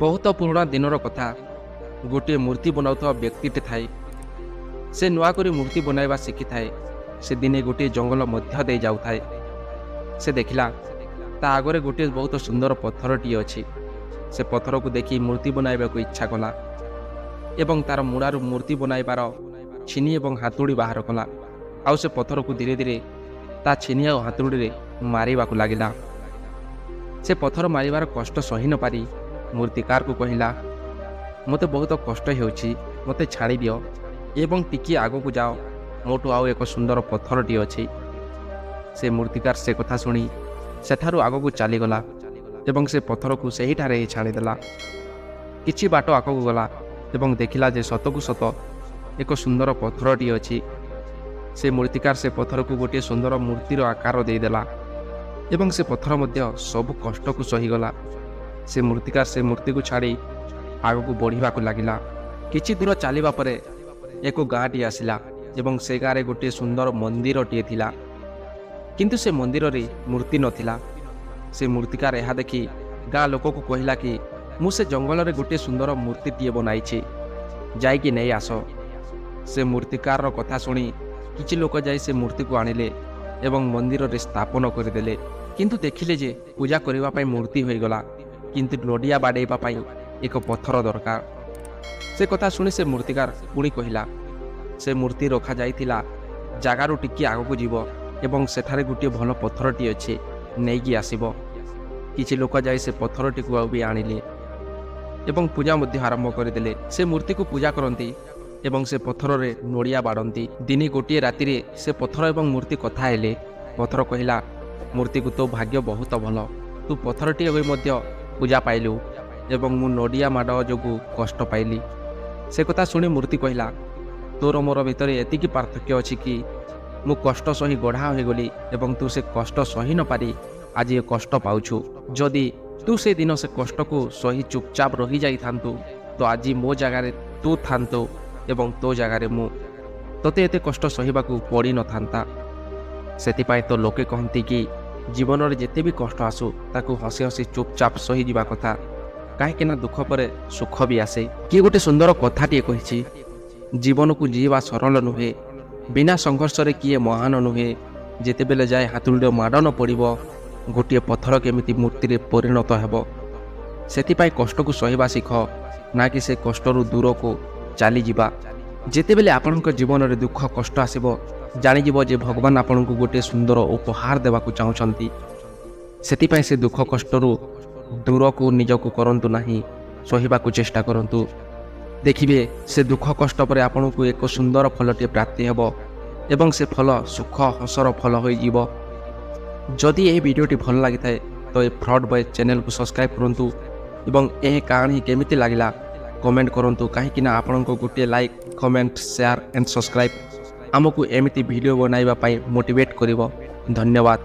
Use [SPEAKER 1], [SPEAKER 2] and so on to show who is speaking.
[SPEAKER 1] ବହୁତ ପୁରୁଣା ଦିନର କଥା। ଗୋଟିଏ ମୂର୍ତ୍ତି ବନାଉଥିବା ବ୍ୟକ୍ତିଟେ ଥାଏ। ସେ ନୂଆ କରି ମୂର୍ତ୍ତି ବନାଇବା ଶିଖିଥାଏ। ସେ ଦିନେ ଗୋଟିଏ ଜଙ୍ଗଲ ମଧ୍ୟ ଦେଇ ଯାଉଥାଏ। ସେ ଦେଖିଲା ତା ଆଗରେ ଗୋଟିଏ ବହୁତ ସୁନ୍ଦର ପଥରଟିଏ ଅଛି। ସେ ପଥରକୁ ଦେଖି ମୂର୍ତ୍ତି ବନାଇବାକୁ ଇଚ୍ଛା କଲା ଏବଂ ତାର ମୁଳାରୁ ମୂର୍ତ୍ତି ବନାଇବାର ଛିନି ଏବଂ ହାତୁଡ଼ି ବାହାର କଲା। ଆଉ ସେ ପଥରକୁ ଧୀରେ ଧୀରେ ତା ଛିନି ଆଉ ହାତୁଡ଼ିରେ ମାରିବାକୁ ଲାଗିଲା। ସେ ପଥର ମାରିବାର କଷ୍ଟ ସହି ନ ପାରି ମୂର୍ତ୍ତିକାରକୁ କହିଲା, ମୋତେ ବହୁତ କଷ୍ଟ ହେଉଛି, ମୋତେ ଛାଡ଼ିଦିଅ ଏବଂ ଟିକିଏ ଆଗକୁ ଯାଅ, ମୋଠୁ ଆଉ ଏକ ସୁନ୍ଦର ପଥରଟିଏ ଅଛି। ସେ ମୂର୍ତ୍ତିକାର ସେ କଥା ଶୁଣି ସେଠାରୁ ଆଗକୁ ଚାଲିଗଲା ଏବଂ ସେ ପଥରକୁ ସେହିଠାରେ ହିଁ ଛାଡ଼ିଦେଲା। କିଛି ବାଟ ଆଗକୁ ଗଲା ଏବଂ ଦେଖିଲା ଯେ ସତକୁ ସତ ଏକ ସୁନ୍ଦର ପଥରଟିଏ ଅଛି। ସେ ମୂର୍ତ୍ତିକାର ସେ ପଥରକୁ ଗୋଟିଏ ସୁନ୍ଦର ମୂର୍ତ୍ତିର ଆକାର ଦେଇଦେଲା ଏବଂ ସେ ପଥର ମଧ୍ୟ ସବୁ କଷ୍ଟକୁ ସହିଗଲା। ସେ ମୂର୍ତ୍ତିକାର ସେ ମୂର୍ତ୍ତିକୁ ଛାଡ଼ି ଆଗକୁ ବଢ଼ିବାକୁ ଲାଗିଲା। କିଛି ଦୂର ଚାଲିବା ପରେ ଏକ ଗାଁଟିଏ ଆସିଲା ଏବଂ ସେ ଗାଁରେ ଗୋଟିଏ ସୁନ୍ଦର ମନ୍ଦିରଟିଏ ଥିଲା। କିନ୍ତୁ ସେ ମନ୍ଦିରରେ ମୂର୍ତ୍ତି ନଥିଲା। ସେ ମୂର୍ତ୍ତିକାର ଏହା ଦେଖି ଗାଁ ଲୋକକୁ କହିଲା କି, ମୁଁ ସେ ଜଙ୍ଗଲରେ ଗୋଟିଏ ସୁନ୍ଦର ମୂର୍ତ୍ତିଟିଏ ବନାଇଛି, ଯାଇକି ନେଇ ଆସ। ସେ ମୂର୍ତ୍ତିକାରର କଥା ଶୁଣି କିଛି ଲୋକ ଯାଇ ସେ ମୂର୍ତ୍ତିକୁ ଆଣିଲେ ଏବଂ ମନ୍ଦିରରେ ସ୍ଥାପନ କରିଦେଲେ। କିନ୍ତୁ ଦେଖିଲେ ଯେ ପୂଜା କରିବା ପାଇଁ ମୂର୍ତ୍ତି ହୋଇଗଲା, କିନ୍ତୁ ନଡ଼ିଆ ବାଡ଼େଇବା ପାଇଁ ଏକ ପଥର ଦରକାର। ସେ କଥା ଶୁଣି ସେ ମୂର୍ତ୍ତିକାର ପୁଣି କହିଲା, ସେ ମୂର୍ତ୍ତି ରଖାଯାଇଥିଲା ଜାଗାରୁ ଟିକିଏ ଆଗକୁ ଯିବ ଏବଂ ସେଠାରେ ଗୋଟିଏ ଭଲ ପଥରଟି ଅଛି, ନେଇକି ଆସିବ। କିଛି ଲୋକ ଯାଇ ସେ ପଥରଟିକୁ ଆଉ ବି ଆଣିଲେ ଏବଂ ପୂଜା ମଧ୍ୟ ଆରମ୍ଭ କରିଦେଲେ। ସେ ମୂର୍ତ୍ତିକୁ ପୂଜା କରନ୍ତି ଏବଂ ସେ ପଥରରେ ନଡ଼ିଆ ବାଡ଼ନ୍ତି। ଦିନେ ଗୋଟିଏ ରାତିରେ ସେ ପଥର ଏବଂ ମୂର୍ତ୍ତି କଥା ହେଲେ। ପଥର କହିଲା, ମୂର୍ତ୍ତିକୁ ତୋ ଭାଗ୍ୟ ବହୁତ ଭଲ, ତୁ ପଥରଟିଏ ହୋଇ ମଧ୍ୟ ପୂଜା ପାଇଲୁ ଏବଂ ମୁଁ ନଡ଼ିଆ ମାଡ଼ ଯୋଗୁଁ କଷ୍ଟ ପାଇଲି। ସେ କଥା ଶୁଣି ମୂର୍ତ୍ତି କହିଲା, ତୋର ମୋର ଭିତରେ ଏତିକି ପାର୍ଥକ୍ୟ ଅଛି କି ମୁଁ କଷ୍ଟ ସହି ଗଢ଼ା ହୋଇଗଲି ଏବଂ ତୁ ସେ କଷ୍ଟ ସହି ନ ପାରି ଆଜି ଏ କଷ୍ଟ ପାଉଛୁ। ଯଦି ତୁ ସେଦିନ ସେ କଷ୍ଟକୁ ସହି ଚୁପଚାପ ରହିଯାଇଥାନ୍ତୁ ତ ଆଜି ମୋ ଜାଗାରେ ତୁ ଥାନ୍ତୁ ଏବଂ ତୋ ଜାଗାରେ ମୁଁ, ତୋତେ ଏତେ କଷ୍ଟ ସହିବାକୁ ପଡ଼ିନଥାନ୍ତା। ସେଥିପାଇଁ ତ ଲୋକେ କହନ୍ତି କି ଜୀବନରେ ଯେତେ ବି କଷ୍ଟ ଆସୁ ତାକୁ ହସି ହସି ଚୁପଚାପ ସହିଯିବା କଥା, କାହିଁକିନା ଦୁଃଖ ପରେ ସୁଖ ବି ଆସେ। କିଏ ଗୋଟେ ସୁନ୍ଦର କଥାଟିଏ କହିଛି, ଜୀବନକୁ ଯିବା ସରଳ ନୁହେଁ, ବିନା ସଂଘର୍ଷରେ କିଏ ମହାନ ନୁହେଁ। ଯେତେବେଳେ ଯାଏ ହାତୁଡ଼ିର ମାଡ଼ ନ ପଡ଼ିବ, ଗୋଟିଏ ପଥର କେମିତି ମୂର୍ତ୍ତିରେ ପରିଣତ ହେବ। ସେଥିପାଇଁ କଷ୍ଟକୁ ସହିବା ଶିଖ, ନା କି ସେ କଷ୍ଟରୁ ଦୂରକୁ ଚାଲିଯିବା। ଯେତେବେଳେ ଆପଣଙ୍କ ଜୀବନରେ ଦୁଃଖ କଷ୍ଟ ଆସିବ, ଜାଣିଯିବ ଯେ ଭଗବାନ ଆପଣଙ୍କୁ ଗୋଟିଏ ସୁନ୍ଦର ଉପହାର ଦେବାକୁ ଚାହୁଁଛନ୍ତି। ସେଥିପାଇଁ ସେ ଦୁଃଖ କଷ୍ଟରୁ ଦୂରକୁ ନିଜକୁ କରନ୍ତୁ ନାହିଁ, ସହିବାକୁ ଚେଷ୍ଟା କରନ୍ତୁ। ଦେଖିବେ ସେ ଦୁଃଖ କଷ୍ଟ ପରେ ଆପଣଙ୍କୁ ଏକ ସୁନ୍ଦର ଫଳଟିଏ ପ୍ରାପ୍ତି ହେବ ଏବଂ ସେ ଫଳ ସୁଖ ହସର ଫଳ ହୋଇଯିବ। ଯଦି ଏହି ଭିଡ଼ିଓଟି ଭଲ ଲାଗିଥାଏ ତ ଏ ଫ୍ରଡ୍ ବୟ ଚ୍ୟାନେଲକୁ ସବସ୍କ୍ରାଇବ୍ କରନ୍ତୁ ଏବଂ ଏହି କାହାଣୀ କେମିତି ଲାଗିଲା କମେଣ୍ଟ କରନ୍ତୁ, କାହିଁକିନା ଆପଣଙ୍କ ଗୋଟିଏ like, comment, share and subscribe ଆମକୁ ଏମିତି ଭିଡ଼ିଓ ବନାଇବା ପାଇଁ ମୋଟିଭେଟ୍ କରିବ। ଧନ୍ୟବାଦ।